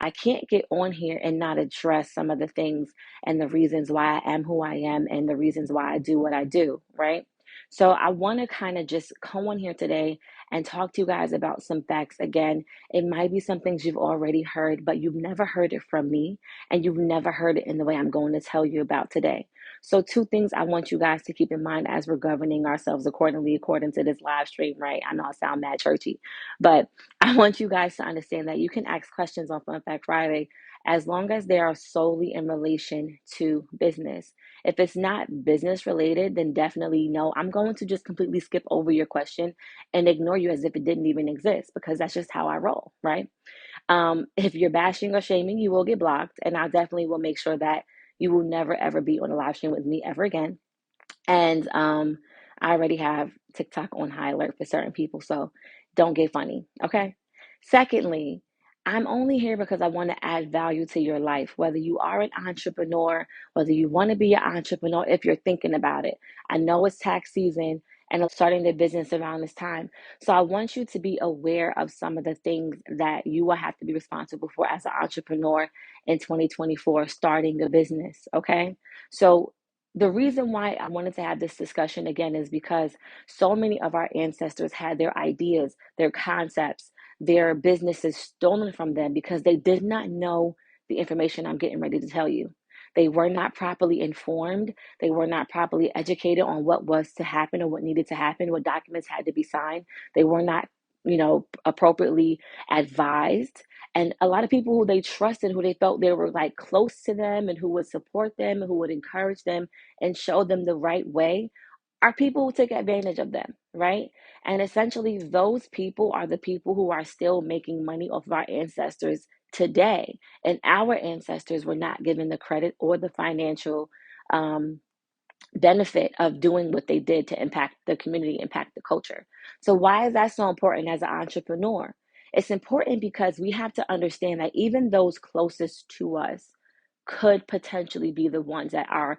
I can't get on here and not address some of the things and the reasons why I am who I am and the reasons why I do what I do, right? So I want to kind of just come on here today and talk to you guys about some facts. Again, it might be some things you've already heard, but you've never heard it from me, and you've never heard it in the way I'm going to tell you about today. So, two things I want you guys to keep in mind as we're governing ourselves accordingly, according to this live stream, right? I know I sound mad churchy, but I want you guys to understand that you can ask questions on Fun Fact Friday as long as they are solely in relation to business. If it's not business related, then definitely no. I'm going to just completely skip over your question and ignore you as if it didn't even exist, because that's just how I roll, right? If you're bashing or shaming, you will get blocked, and I definitely will make sure that you will never ever be on a live stream with me ever again. And I already have TikTok on high alert for certain people, so don't get funny, okay? Secondly, I'm only here because I want to add value to your life, whether you are an entrepreneur, whether you want to be an entrepreneur, if you're thinking about it. I know it's tax season and I'm starting the business around this time. So I want you to be aware of some of the things that you will have to be responsible for as an entrepreneur in 2024, starting a business, okay? So the reason why I wanted to have this discussion again is because so many of our ancestors had their ideas, their concepts, their businesses stolen from them because they did not know the information I'm getting ready to tell you. They were not properly informed. They were not properly educated on what was to happen or what needed to happen, what documents had to be signed. They were not, appropriately advised. And a lot of people who they trusted, who they felt they were like close to them and who would support them and who would encourage them and show them the right way, are people who take advantage of them, right? And essentially, those people are the people who are still making money off of our ancestors today. And our ancestors were not given the credit or the financial um, benefit of doing what they did to impact the community, impact the culture. So, why is that so important as an entrepreneur? It's important because we have to understand that even those closest to us could potentially be the ones that are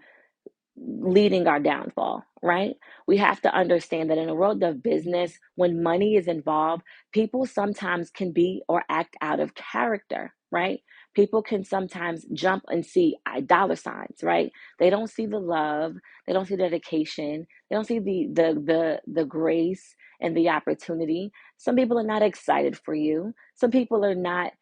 leading our downfall, right? We have to understand that in a world of business, when money is involved, people sometimes can be or act out of character, right? People can sometimes jump and see dollar signs, right? They don't see the love, they don't see the dedication, they don't see the grace and the opportunity. Some people are not excited for you. Some people are not,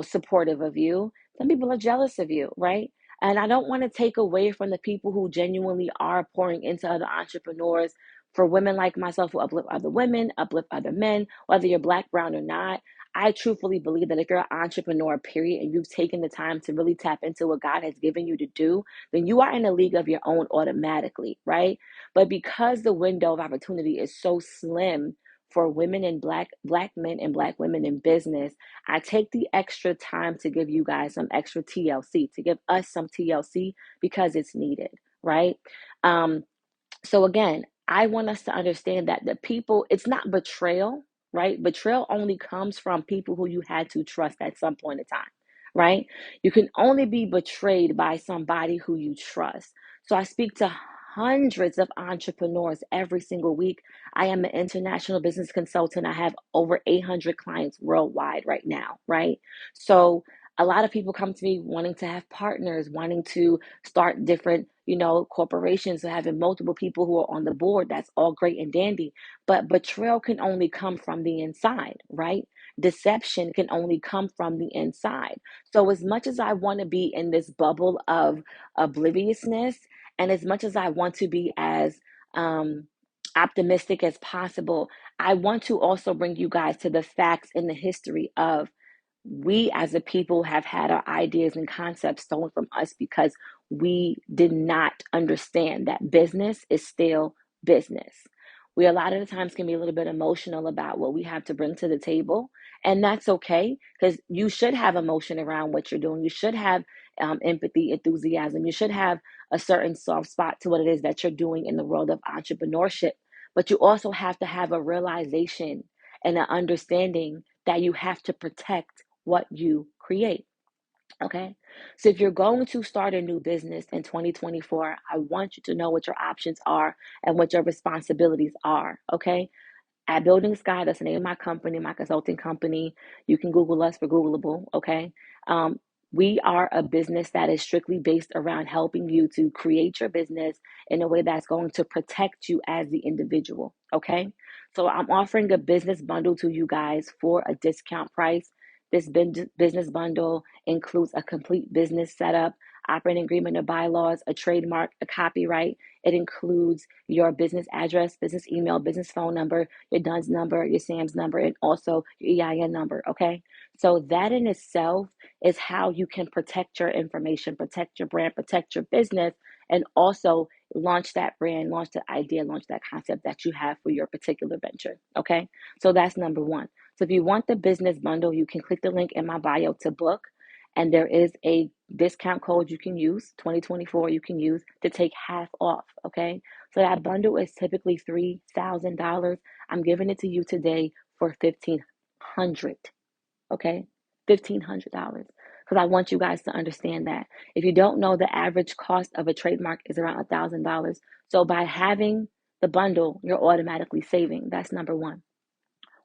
supportive of you. Some people are jealous of you, right? And I don't want to take away from the people who genuinely are pouring into other entrepreneurs. For women like myself who uplift other women, uplift other men, whether you're black, brown, or not. I truthfully believe that if you're an entrepreneur, period, and you've taken the time to really tap into what God has given you to do, then you are in a league of your own automatically, right? But because the window of opportunity is so slim for women and black men and black women in business, I take the extra time to give you guys some extra TLC, to give us some TLC because it's needed, right? Um, so again, I want us to understand that the people, it's not betrayal, right? Betrayal only comes from people who you had to trust at some point in time, right? You can only be betrayed by somebody who you trust. So I speak to hundreds of entrepreneurs every single week. I am an international business consultant. I have over 800 clients worldwide right now, right? So a lot of people come to me wanting to have partners, wanting to start different, corporations, having multiple people who are on the board. That's all great and dandy. But betrayal can only come from the inside, right? Deception can only come from the inside. So, as much as I want to be in this bubble of obliviousness, and as much as I want to be as optimistic as possible, I want to also bring you guys to the facts and the history of we as a people have had our ideas and concepts stolen from us because we did not understand that business is still business. We a lot of the times can be a little bit emotional about what we have to bring to the table, and that's okay because you should have emotion around what you're doing. You should have empathy, enthusiasm. You should have a certain soft spot to what it is that you're doing in the world of entrepreneurship. But you also have to have a realization and an understanding that you have to protect what you create. Okay. So if you're going to start a new business in 2024, I want you to know what your options are and what your responsibilities are. Okay. At BuildingSky, that's the name of my company, my consulting company. You can Google us for Googleable, okay? Um, we are a business that is strictly based around helping you to create your business in a way that's going to protect you as the individual. Okay. So I'm offering a business bundle to you guys for a discount price. This business bundle includes a complete business setup, operating agreement or bylaws, a trademark, a copyright. It includes your business address, business email, business phone number, your DUNS number, your SAMS number, and also your EIN number. Okay. So that in itself is how you can protect your information, protect your brand, protect your business, and also launch that brand, launch the idea, launch that concept that you have for your particular venture. Okay. So that's number one. So if you want the business bundle, you can click the link in my bio to book. And there is a discount code you can use, 2024, you can use to take half off. Okay. So that bundle is typically $3,000. I'm giving it to you today for $1,500. Okay. $1,500. Because I want you guys to understand that. If you don't know, the average cost of a trademark is around $1,000. So by having the bundle, you're automatically saving. That's number one.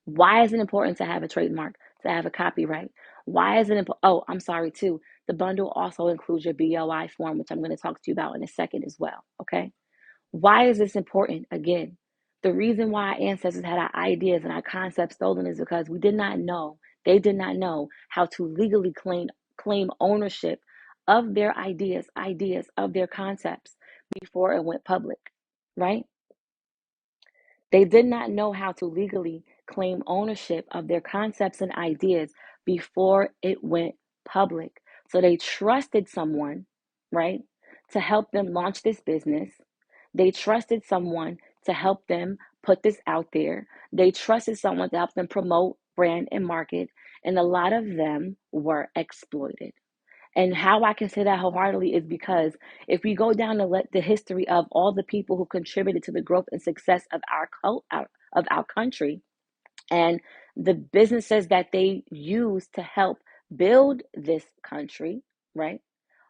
Why is it important to have a trademark, to have a copyright? Why is it important? Oh, I'm sorry too. The bundle also includes your BOI form, which I'm going to talk to you about in a second as well. Okay. Why is this important? Again, the reason why our ancestors had our ideas and our concepts stolen is because they did not know how to legally claim ownership of their ideas of their concepts before it went public, right? They did not know how to legally claim ownership of their concepts and ideas before it went public. So they trusted someone, right, to help them launch this business. They trusted someone to help them put this out there. They trusted someone to help them promote, brand, and market. And a lot of them were exploited. And how I can say that wholeheartedly is because if we go down the history of all the people who contributed to the growth and success of our country and the businesses that they use to help build this country, right?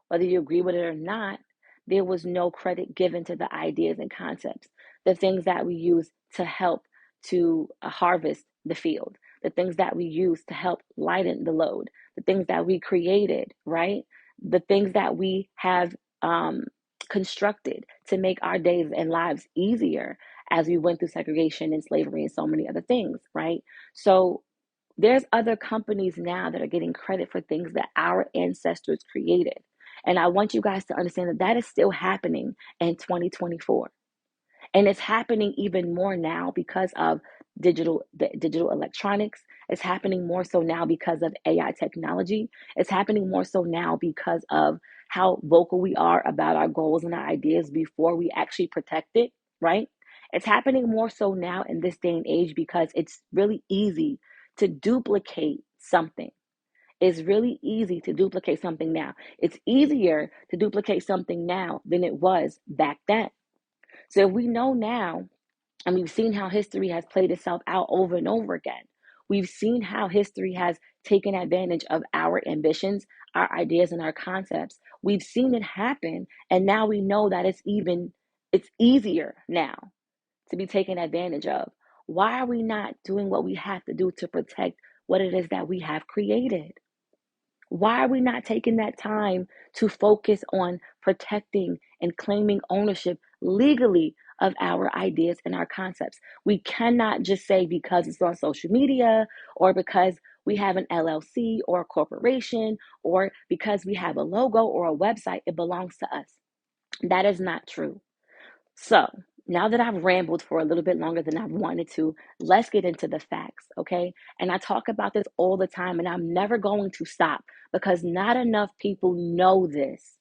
Whether you agree with it or not, there was no credit given to the ideas and concepts, the things that we use to help to harvest the field, the things that we use to help lighten the load, the things that we created, right? The things that we have constructed to make our days and lives easier as we went through segregation and slavery and so many other things, right? So there's other companies now that are getting credit for things that our ancestors created. And I want you guys to understand that that is still happening in 2024. And it's happening even more now because of digital electronics. It's happening more so now because of AI technology. It's happening more so now because of how vocal we are about our goals and our ideas before we actually protect it, right? It's happening more so now in this day and age because it's really easy to duplicate something. It's really easy to duplicate something now. It's easier to duplicate something now than it was back then. So if we know now, and we've seen how history has played itself out over and over again. We've seen how history has taken advantage of our ambitions, our ideas, and our concepts. We've seen it happen, and now we know that it's easier now to be taken advantage of. Why are we not doing what we have to do to protect what it is that we have created? Why are we not taking that time to focus on protecting and claiming ownership legally of our ideas and our concepts? We cannot just say because it's on social media or because we have an LLC or a corporation or because we have a logo or a website, it belongs to us. That is not true. So now that I've rambled for a little bit longer than I've wanted to, let's get into the facts, okay? And I talk about this all the time, and I'm never going to stop because not enough people know this.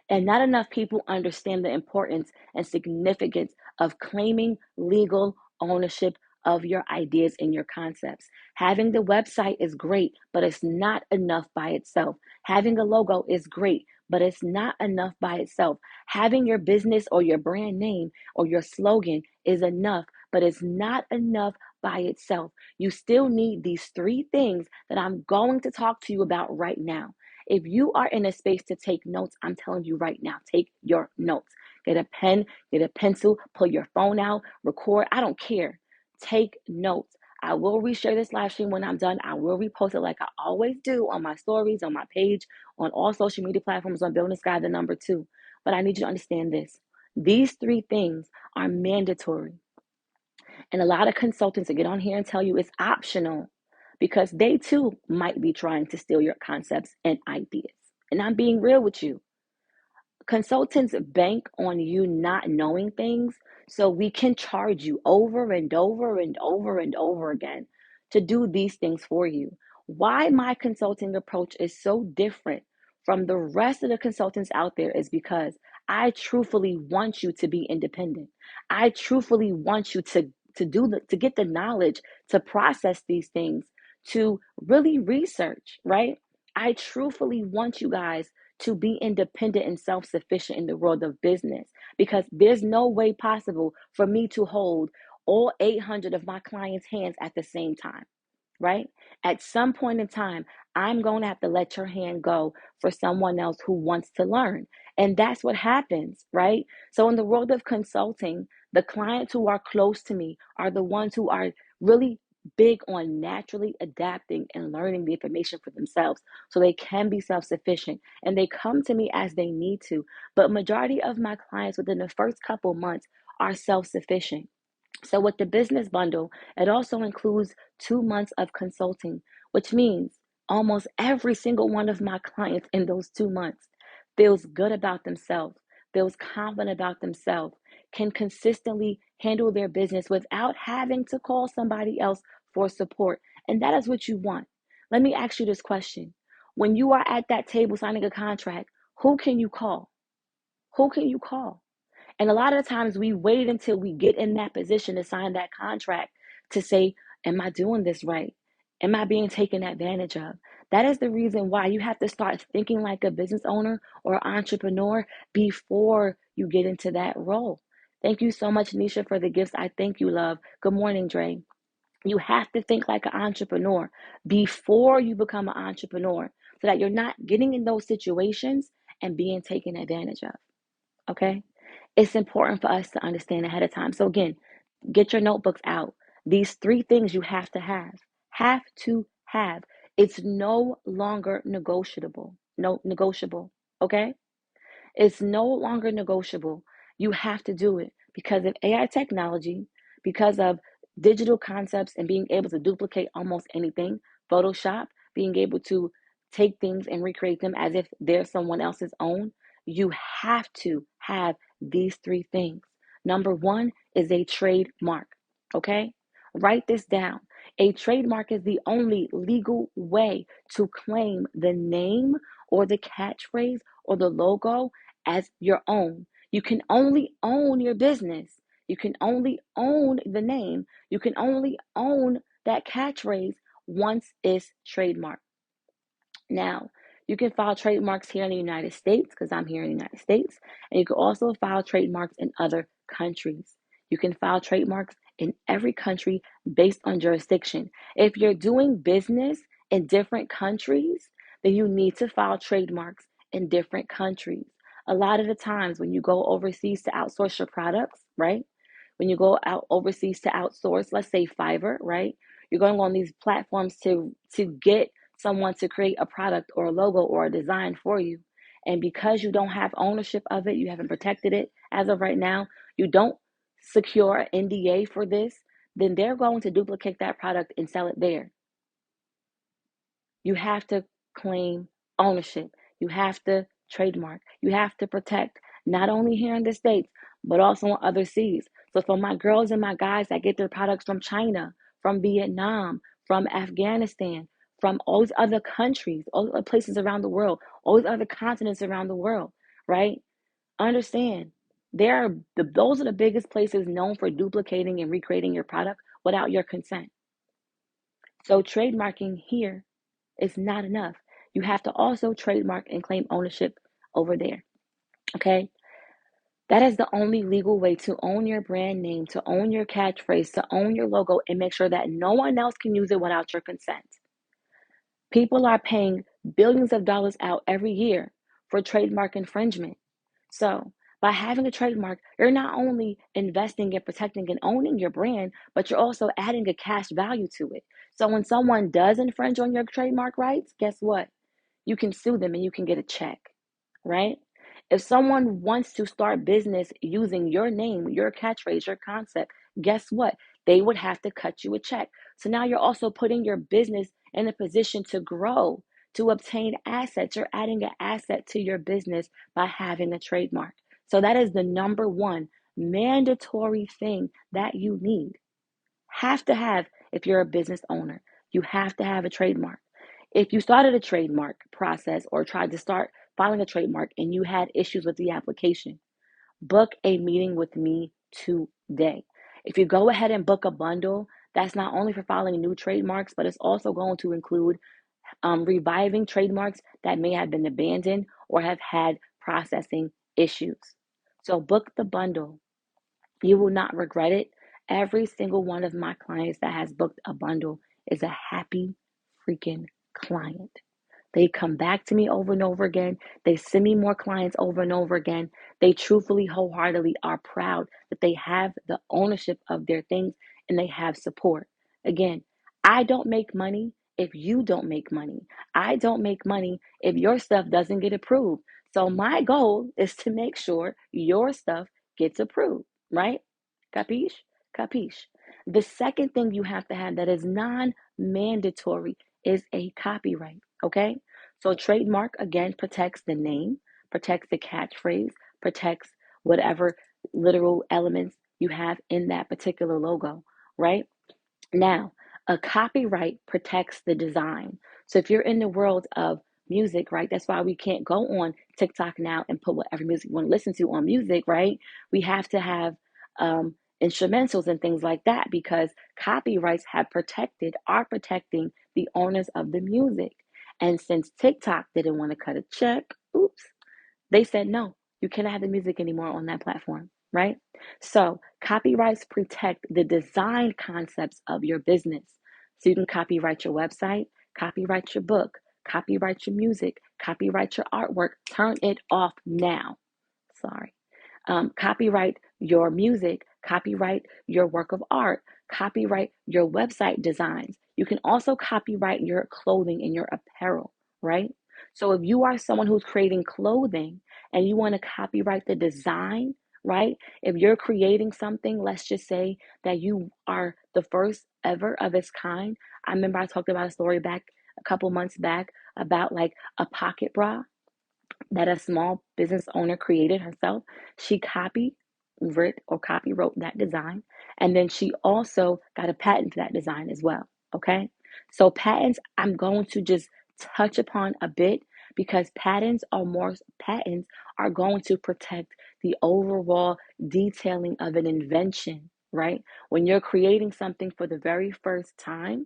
And not enough people understand the importance and significance of claiming legal ownership of your ideas and your concepts. Having the website is great, but it's not enough by itself. Having a logo is great, but it's not enough by itself. Having your business or your brand name or your slogan is enough, but it's not enough by itself. You still need these three things that I'm going to talk to you about right now. If you are in a space to take notes, I'm telling you right now, take your notes. Get a pen, get a pencil, pull your phone out, record. I don't care. Take notes. I will reshare this live stream when I'm done. I will repost it like I always do on my stories, on my page, on all social media platforms, on Building Sky, the number 2. But I need you to understand this. These 3 things are mandatory. And a lot of consultants will get on here and tell you it's optional because they too might be trying to steal your concepts and ideas. And I'm being real with you. Consultants bank on you not knowing things so we can charge you over and over and over and over again to do these things for you. Why my consulting approach is so different from the rest of the consultants out there is because I truthfully want you to be independent. I truthfully want you to get the knowledge to process these things, to really research, right? I truthfully want you guys to be independent and self-sufficient in the world of business, because there's no way possible for me to hold all 800 of my clients' hands at the same time, right? At some point in time, I'm going to have to let your hand go for someone else who wants to learn. And that's what happens, right? So in the world of consulting, the clients who are close to me are the ones who are really big on naturally adapting and learning the information for themselves so they can be self-sufficient, and they come to me as they need to. But majority of my clients within the first couple months are self-sufficient. So with the business bundle, it also includes 2 months of consulting, which means almost every single one of my clients in those 2 months feels good about themselves, feels confident about themselves, can consistently handle their business without having to call somebody else for support. And that is what you want. Let me ask you this question. When you are at that table signing a contract, who can you call? Who can you call? And a lot of times we wait until we get in that position to sign that contract to say, am I doing this right? Am I being taken advantage of? That is the reason why you have to start thinking like a business owner or entrepreneur before you get into that role. Thank you so much, Nisha, for the gifts. I thank you, love. Good morning, Dre. You have to think like an entrepreneur before you become an entrepreneur so that you're not getting in those situations and being taken advantage of. Okay? It's important for us to understand ahead of time. So again, get your notebooks out. These 3 things you have to have. Have to have. It's no longer negotiable. No negotiable. Okay? It's no longer negotiable. You have to do it because of AI technology, because of digital concepts and being able to duplicate almost anything. Photoshop, being able to take things and recreate them as if they're someone else's own. You have to have these 3 things. Number 1 is a trademark. Okay? Write this down. A trademark is the only legal way to claim the name or the catchphrase or the logo as your own. You can only own your business. You can only own the name. You can only own that catchphrase once it's trademarked. Now, you can file trademarks here in the United States because I'm here in the United States, and you can also file trademarks in other countries. You can file trademarks in every country based on jurisdiction. If you're doing business in different countries, then you need to file trademarks in different countries. A lot of the times when you go overseas to outsource your products, right? When you go out overseas to outsource, let's say Fiverr, right? You're going on these platforms to get someone to create a product or a logo or a design for you. And because you don't have ownership of it, you haven't protected it as of right now, you don't secure an NDA for this, then they're going to duplicate that product and sell it there. You have to claim ownership. You have to trademark. You have to protect, not only here in the States, but also on other seas. So for my girls and my guys that get their products from China, from Vietnam, from Afghanistan, from all these other countries, all other places around the world, all these other continents around the world, right? Understand, those are the biggest places known for duplicating and recreating your product without your consent. So trademarking here is not enough. You have to also trademark and claim ownership over there. Okay? That is the only legal way to own your brand name, to own your catchphrase, to own your logo, and make sure that no one else can use it without your consent. People are paying billions of dollars out every year for trademark infringement. So, By having a trademark, you're not only investing in protecting and owning your brand, but you're also adding a cash value to it. So when someone does infringe on your trademark rights, guess what? You can sue them and you can get a check, right? If someone wants to start business using your name, your catchphrase, your concept, guess what? They would have to cut you a check. So now you're also putting your business in a position to grow, to obtain assets. You're adding an asset to your business by having a trademark. So that is the number one mandatory thing that you need. Have to have if you're a business owner. You have to have a trademark. If you started a trademark process or tried to start filing a trademark and you had issues with the application, book a meeting with me today. If you go ahead and book a bundle, that's not only for filing new trademarks, but it's also going to include reviving trademarks that may have been abandoned or have had processing issues. So book the bundle. You will not regret it. Every single one of my clients that has booked a bundle is a happy freaking client. They come back to me over and over again. They send me more clients over and over again. They truthfully, wholeheartedly are proud that they have the ownership of their things and they have support. Again, I don't make money if you don't make money. I don't make money if your stuff doesn't get approved. So my goal is to make sure your stuff gets approved, right? Capiche? Capiche. The second thing you have to have that is non-mandatory is a copyright. Okay? So trademark again protects the name, protects the catchphrase, protects whatever literal elements you have in that particular logo, right? Now, a copyright protects the design. So if you're in the world of music, right? That's why we can't go on TikTok now and put whatever music you want to listen to on music, right? We have to have instrumentals and things like that because copyrights are protecting the owners of the music. And since TikTok didn't want to cut a check, oops, they said, no, you cannot have the music anymore on that platform, right? So copyrights protect the design concepts of your business. So you can copyright your website, copyright your book, copyright your music, copyright your artwork. Turn it off now. Sorry. Copyright your music, copyright your work of art, copyright your website designs. You can also copyright your clothing and your apparel, right? So if you are someone who's creating clothing and you want to copyright the design, right? If you're creating something, let's just say that you are the first ever of its kind. I remember I talked about a story back a couple months back about like a pocket bra that a small business owner created herself. She copywrote that design, and then she also got a patent for that design as well. Okay, so patents I'm going to just touch upon a bit because patents are going to protect the overall detailing of an invention, right? When you're creating something for the very first time,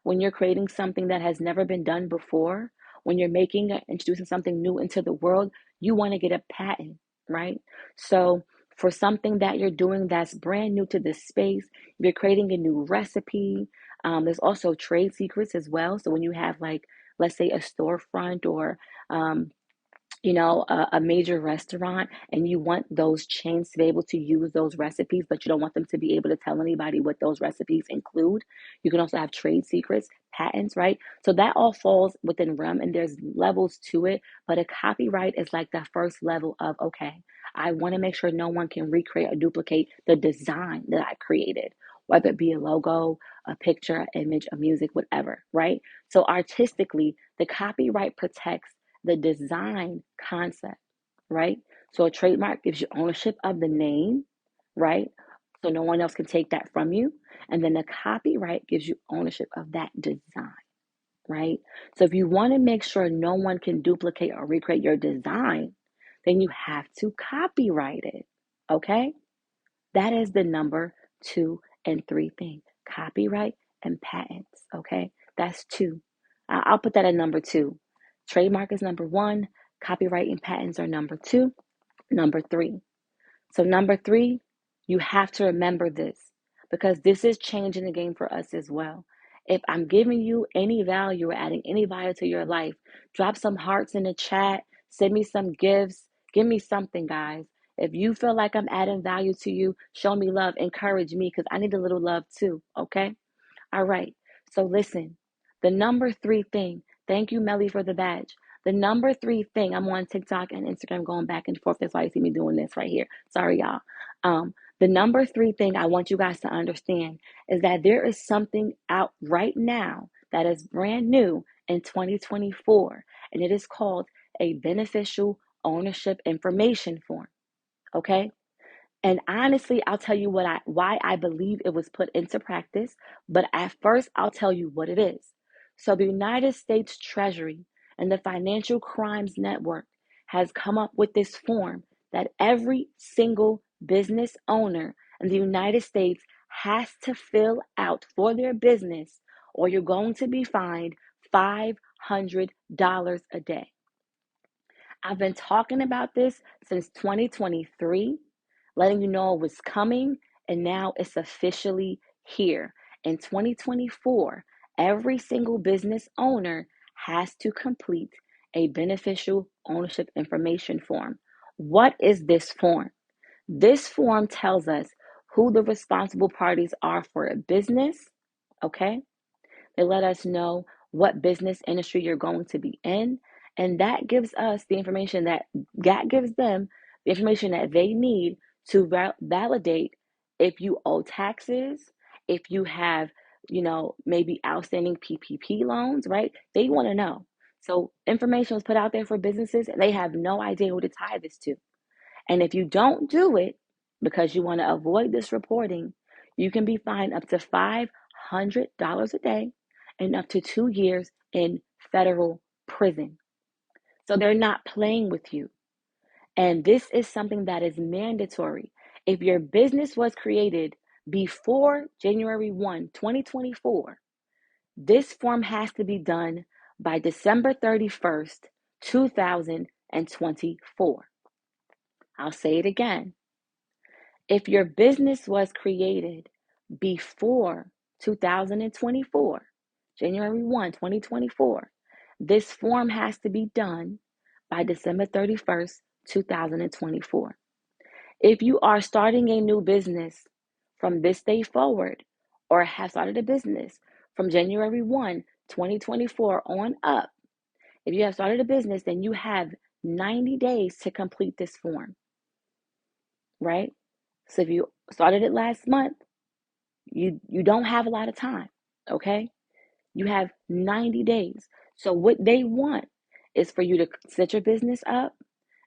when you're creating something that has never been done before, when you're introducing something new into the world, you want to get a patent, right? So for something that you're doing that's brand new to this space, you're creating a new recipe. There's also trade secrets as well. So when you have like, let's say a storefront or a major restaurant and you want those chains to be able to use those recipes, but you don't want them to be able to tell anybody what those recipes include. You can also have trade secrets, patents, right? So that all falls within realm and there's levels to it, but a copyright is like the first level of, okay, I want to make sure no one can recreate or duplicate the design that I created, whether it be a logo, a picture, an image, a music, whatever, right? So artistically, the copyright protects the design concept, right? So a trademark gives you ownership of the name, right? So no one else can take that from you. And then the copyright gives you ownership of that design, right? So if you want to make sure no one can duplicate or recreate your design, then you have to copyright it, okay? That is the number 2 and 3 thing, copyright and patents, okay? That's two. I'll put that at number 2. Trademark is number 1, copyright and patents are number 2, number 3. So number 3, you have to remember this because this is changing the game for us as well. If I'm giving you any value or adding any value to your life, drop some hearts in the chat, send me some gifts, give me something, guys. If you feel like I'm adding value to you, show me love, encourage me, because I need a little love too, okay? All right. So listen, the number three thing, thank you, Melly, for the badge. The number three thing, I'm on TikTok and Instagram going back and forth. That's why you see me doing this right here. Sorry, y'all. The number three thing I want you guys to understand is that there is something out right now that is brand new in 2024, and it is called a beneficial ownership information form. Okay. And honestly, I'll tell you why I believe it was put into practice, but at first I'll tell you what it is. So the United States Treasury and the Financial Crimes Network has come up with this form that every single business owner in the United States has to fill out for their business, or you're going to be fined $500 a day. I've been talking about this since 2023, letting you know it was coming, and now it's officially here. In 2024, every single business owner has to complete a beneficial ownership information form. What is this form? This form tells us who the responsible parties are for a business, okay? They let us know what business industry you're going to be in. And that gives us the information that gives them the information that they need to validate if you owe taxes, if you have, maybe outstanding PPP loans, right? They want to know. So information was put out there for businesses and they have no idea who to tie this to. And if you don't do it because you want to avoid this reporting, you can be fined up to $500 a day and up to 2 years in federal prison. So they're not playing with you. And this is something that is mandatory. If your business was created before January 1, 2024, this form has to be done by December 31st, 2024. I'll say it again. If your business was created before 2024, January 1, 2024, this form has to be done by December 31st, 2024. If you are starting a new business from this day forward, or have started a business from January 1, 2024 on up, if you have started a business, then you have 90 days to complete this form, right? So if you started it last month, you don't have a lot of time, okay? You have 90 days. So what they want is for you to set your business up,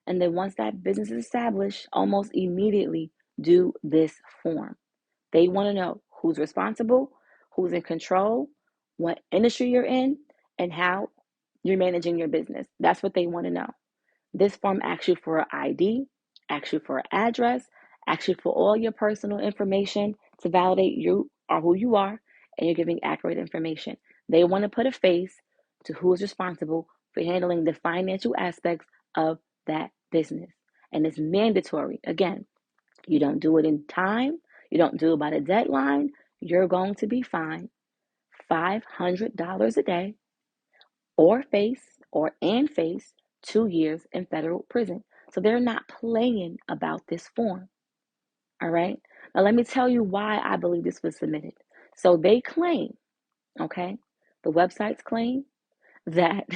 and then once that business is established, almost immediately do this form. They want to know who's responsible, who's in control, what industry you're in, and how you're managing your business. That's what they want to know. This form asks you for an ID, asks you for an address, asks you for all your personal information to validate you are who you are, and you're giving accurate information. They want to put a face to who is responsible for handling the financial aspects of that business. And it's mandatory. Again, you don't do it in time, you don't do it by the deadline, you're going to be fined $500 a day or face 2 years in federal prison. So they're not playing about this form. All right. Now let me tell you why I believe this was submitted. So they claim, okay, the websites claim that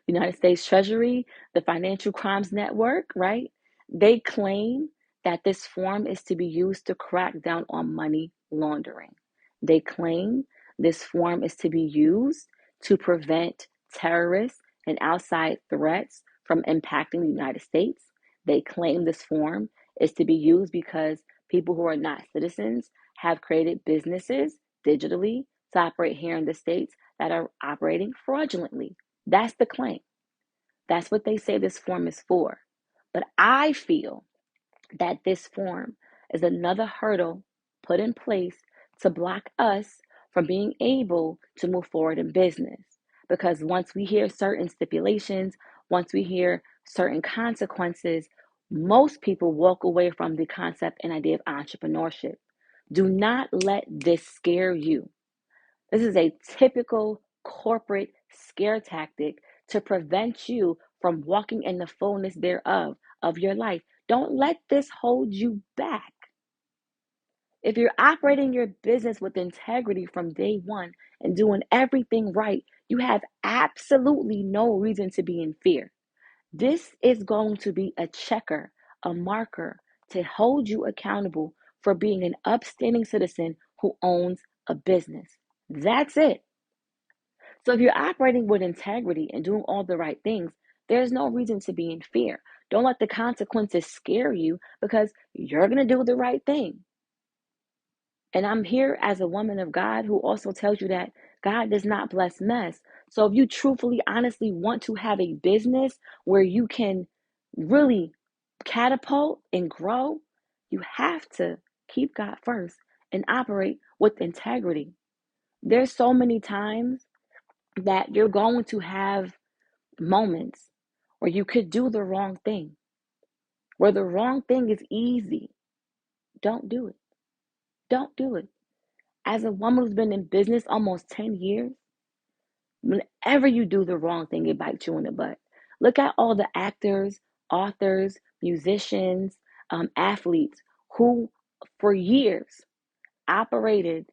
United States Treasury, the Financial Crimes Network, right? They claim that this form is to be used to crack down on money laundering. They claim this form is to be used to prevent terrorists and outside threats from impacting the United States. They claim this form is to be used because people who are not citizens have created businesses digitally to operate here in the States that are operating fraudulently. That's the claim. That's what they say this form is for. But I feel that this form is another hurdle put in place to block us from being able to move forward in business. Because once we hear certain stipulations, once we hear certain consequences, most people walk away from the concept and idea of entrepreneurship. Do not let this scare you. This is a typical corporate scare tactic to prevent you from walking in the fullness thereof of your life. Don't let this hold you back. If you're operating your business with integrity from day one and doing everything right, you have absolutely no reason to be in fear. This is going to be a checker, a marker to hold you accountable for being an upstanding citizen who owns a business. That's it. So if you're operating with integrity and doing all the right things, there's no reason to be in fear. Don't let the consequences scare you because you're going to do the right thing. And I'm here as a woman of God who also tells you that God does not bless mess. So if you truthfully, honestly want to have a business where you can really catapult and grow, you have to keep God first and operate with integrity. There's so many times that you're going to have moments where you could do the wrong thing, where the wrong thing is easy. Don't do it. Don't do it. As a woman who's been in business almost 10 years, whenever you do the wrong thing, it bites you in the butt. Look at all the actors, authors, musicians, athletes who, for years, operated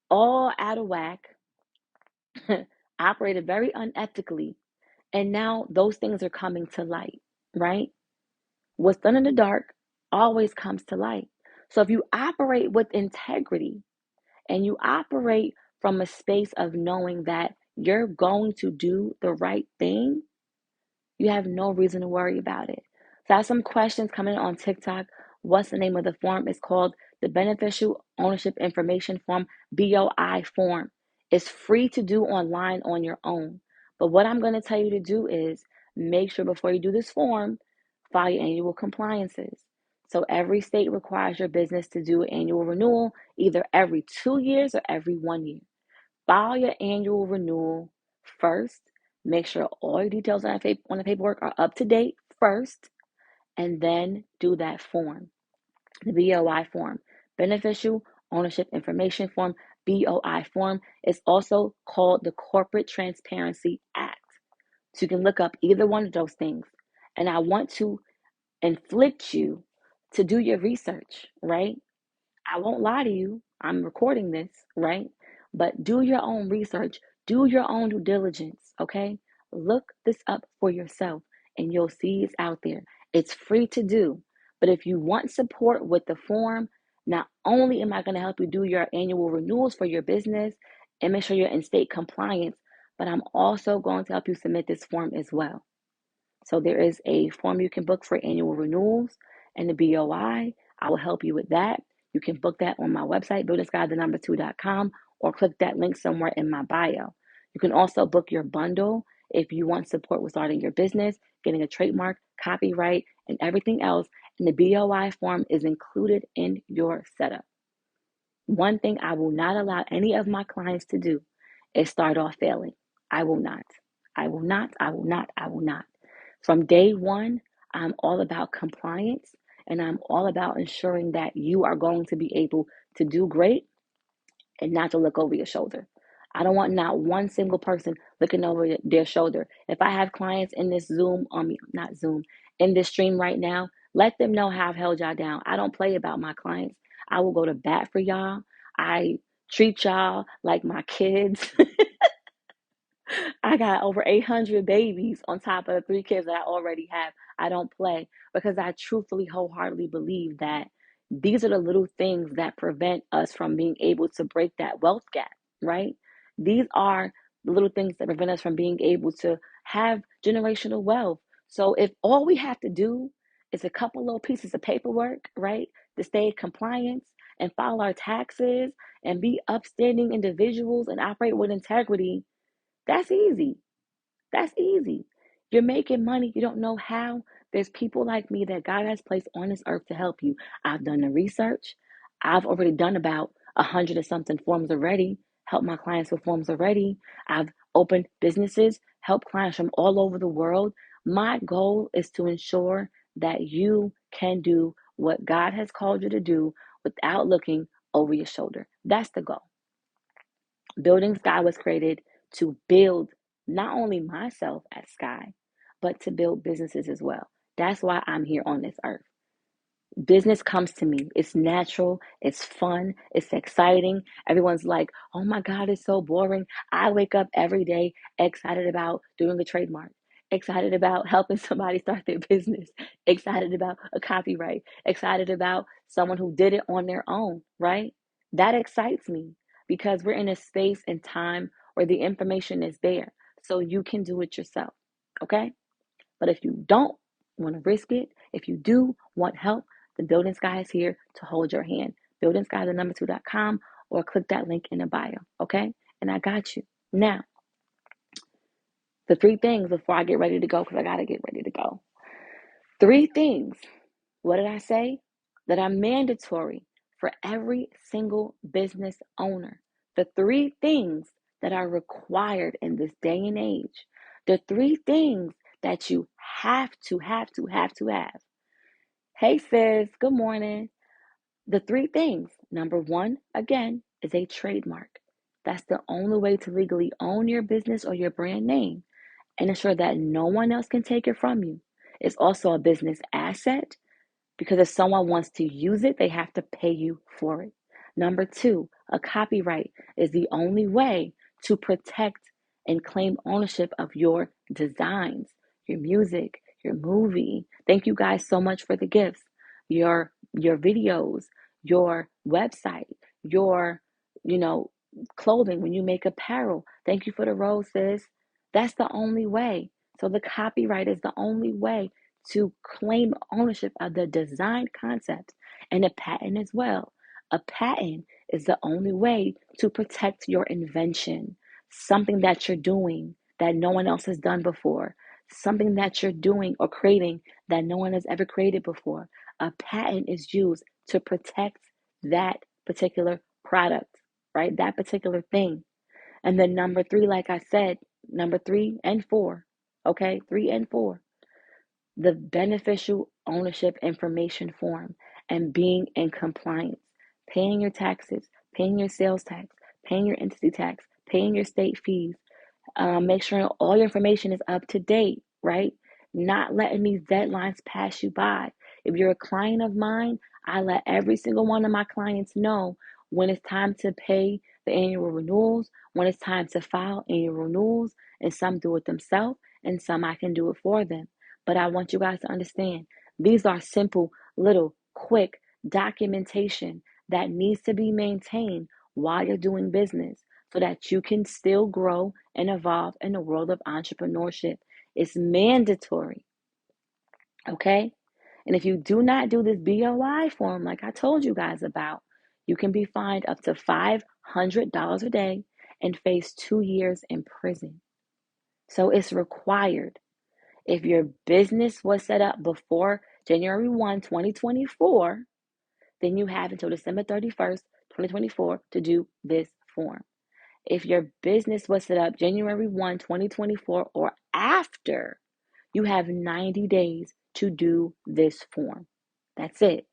all out of whack, operated very unethically, and now those things are coming to light, right? What's done in the dark always comes to light. So if you operate with integrity, and you operate from a space of knowing that you're going to do the right thing, you have no reason to worry about it. So I have some questions coming on TikTok. What's the name of the form? It's called the Beneficial Ownership Information Form, BOI form. It's free to do online on your own. But what I'm going to tell you to do is make sure before you do this form, file your annual compliances. So every state requires your business to do an annual renewal, either every 2 years or every 1 year. File your annual renewal first. Make sure all your details on the paperwork are up to date first, and then do that form, the BOI form, Beneficial Ownership Information Form, BOI form. Is also called the Corporate Transparency Act. So you can look up either one of those things. And I want to inflict you to do your research, right? I won't lie to you. I'm recording this, right? But do your own research. Do your own due diligence, okay? Look this up for yourself and you'll see it's out there. It's free to do. But if you want support with the form, not only am I going to help you do your annual renewals for your business and make sure you're in state compliance, but I'm also going to help you submit this form as well. So there is a form you can book for annual renewals and the BOI. I will help you with that. You can book that on my website, BuildingSky2.com, or click that link somewhere in my bio. You can also book your bundle if you want support with starting your business, getting a trademark, copyright, and everything else. And the BOI form is included in your setup. One thing I will not allow any of my clients to do is start off failing. I will not. I will not. I will not. I will not. From day one, I'm all about compliance and I'm all about ensuring that you are going to be able to do great and not to look over your shoulder. I don't want not one single person looking over their shoulder. If I have clients in this Zoom, not Zoom, in this stream right now, let them know how I've held y'all down. I don't play about my clients. I will go to bat for y'all. I treat y'all like my kids. I got over 800 babies on top of the 3 kids that I already have. I don't play because I truthfully, wholeheartedly believe that these are the little things that prevent us from being able to break that wealth gap, right? These are the little things that prevent us from being able to have generational wealth. So if all we have to do is a couple little pieces of paperwork, right, to stay in compliance and file our taxes and be upstanding individuals and operate with integrity, that's easy. That's easy. You're making money. You don't know how. There's people like me that God has placed on this earth to help you. I've done the research. I've already done about 100 or something forms already, helped my clients with forms already. I've opened businesses, helped clients from all over the world. My goal is to ensure that you can do what God has called you to do without looking over your shoulder. That's the goal. Building Sky was created to build not only myself at Sky, but to build businesses as well. That's why I'm here on this earth. Business comes to me. It's natural, it's fun, it's exciting. Everyone's like, oh my God, it's so boring. I wake up every day excited about doing a trademark, excited about helping somebody start their business, excited about a copyright, excited about someone who did it on their own, right? That excites me because we're in a space and time where the information is there. So you can do it yourself, okay? But if you don't want to risk it, if you do want help, the Building Sky is here to hold your hand. BuildingSky, the number 2.com, or click that link in the bio, okay? And I got you. Now, the three things before I get ready to go, because I got to get ready to go. Three things, what did I say? That are mandatory for every single business owner. The three things that are required in this day and age. The three things that you have. Hey, sis, good morning. The three things. Number one, again, is a trademark. That's the only way to legally own your business or your brand name and ensure that no one else can take it from you. It's also a business asset because if someone wants to use it, they have to pay you for it. Number two, a copyright is the only way to protect and claim ownership of your designs, your music, your movie. Thank you guys so much for the gifts. Your videos, your website, your, you know, clothing when you make apparel. Thank you for the roses. That's the only way. So the copyright is the only way to claim ownership of the design concept and a patent as well. A patent is the only way to protect your invention, something that you're doing that no one else has done before, something that you're doing or creating that no one has ever created before. A patent is used to protect that particular product, right? That particular thing. And then number three, like I said, number three and four, okay? Three and four, the beneficial ownership information form and being in compliance, paying your taxes, paying your sales tax, paying your entity tax, paying your state fees, make sure all your information is up to date, right? Not letting these deadlines pass you by. If you're a client of mine, I let every single one of my clients know when it's time to pay the annual renewals, when it's time to file annual renewals, and some do it themselves, and some I can do it for them. But I want you guys to understand these are simple, little, quick documentation that needs to be maintained while you're doing business so that you can still grow and evolve in the world of entrepreneurship. It's mandatory, okay? And if you do not do this BOI form, like I told you guys about, you can be fined up to $500 a day and face 2 years in prison. So it's required. If your business was set up before January 1, 2024, then you have until December 31st, 2024 to do this form. If your business was set up January 1, 2024 or after, you have 90 days to do this form. That's it.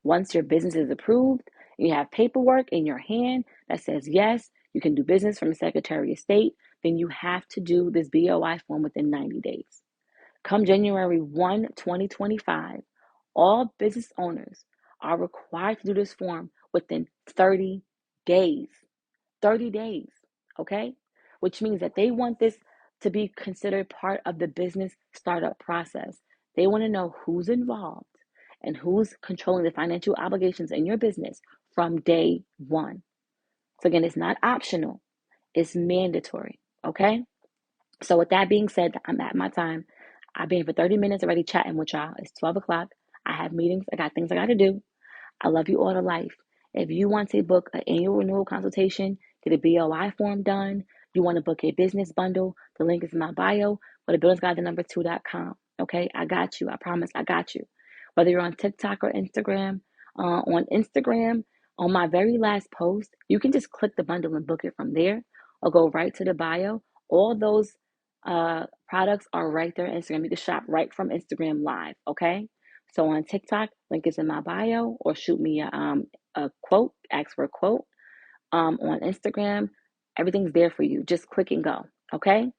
Once your business is approved, you have paperwork in your hand that says, yes, you can do business from the Secretary of State, then you have to do this BOI form within 90 days. Come January 1, 2025, all business owners are required to do this form within 30 days. 30 days, okay? Which means that they want this to be considered part of the business startup process. They want to know who's involved and who's controlling the financial obligations in your business from day one. So, again, it's not optional, it's mandatory, okay? So, with that being said, I'm at my time. I've been here for 30 minutes already chatting with y'all. It's 12 o'clock. I have meetings, I got things I got to do. I love you all to life. If you want to book an annual renewal consultation, get a BOI form done, you want to book a business bundle, the link is in my bio, or the BuildingSky, the number 2.com. Okay, I got you. I promise I got you. Whether you're on TikTok or Instagram, on my very last post, you can just click the bundle and book it from there or go right to the bio. All those products are right there on Instagram. You can shop right from Instagram live. Okay. So on TikTok, link is in my bio, or shoot me a quote, ask for a quote. On Instagram, everything's there for you. Just click and go, okay?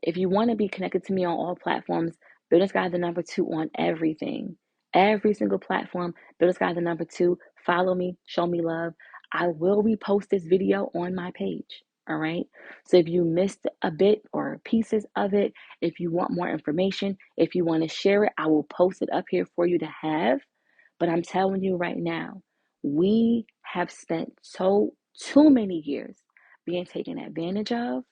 If you want to be connected to me on all platforms, BuildingSky the number 2 on everything. every single platform. BuildingSky the number 2. Follow me, show me love. I will repost this video on my page. All right. So if you missed a bit or pieces of it, if you want more information, if you want to share it, I will post it up here for you to have. But I'm telling you right now, we have spent too many years being taken advantage of,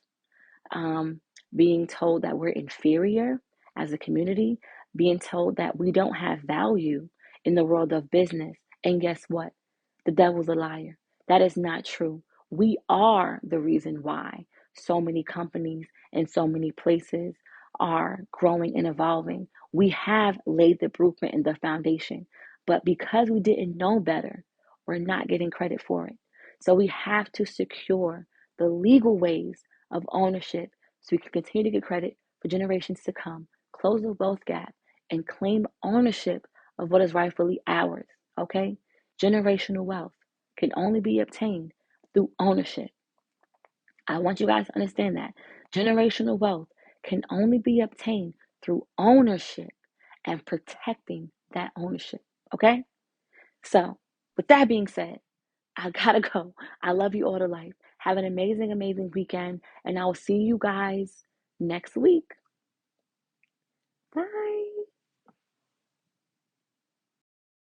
um, being told that we're inferior as a community, being told that we don't have value in the world of business. And guess what? The devil's a liar. That is not true. We are the reason why so many companies and so many places are growing and evolving. We have laid the blueprint and the foundation, but because we didn't know better, we're not getting credit for it. So we have to secure the legal ways of ownership so we can continue to get credit for generations to come, close the wealth gap, and claim ownership of what is rightfully ours. Okay? Generational wealth can only be obtained through ownership. I want you guys to understand that. Generational wealth can only be obtained through ownership and protecting that ownership. Okay? So, with that being said, I gotta go. I love you all to life. Have an amazing, amazing weekend, and I will see you guys next week. Bye.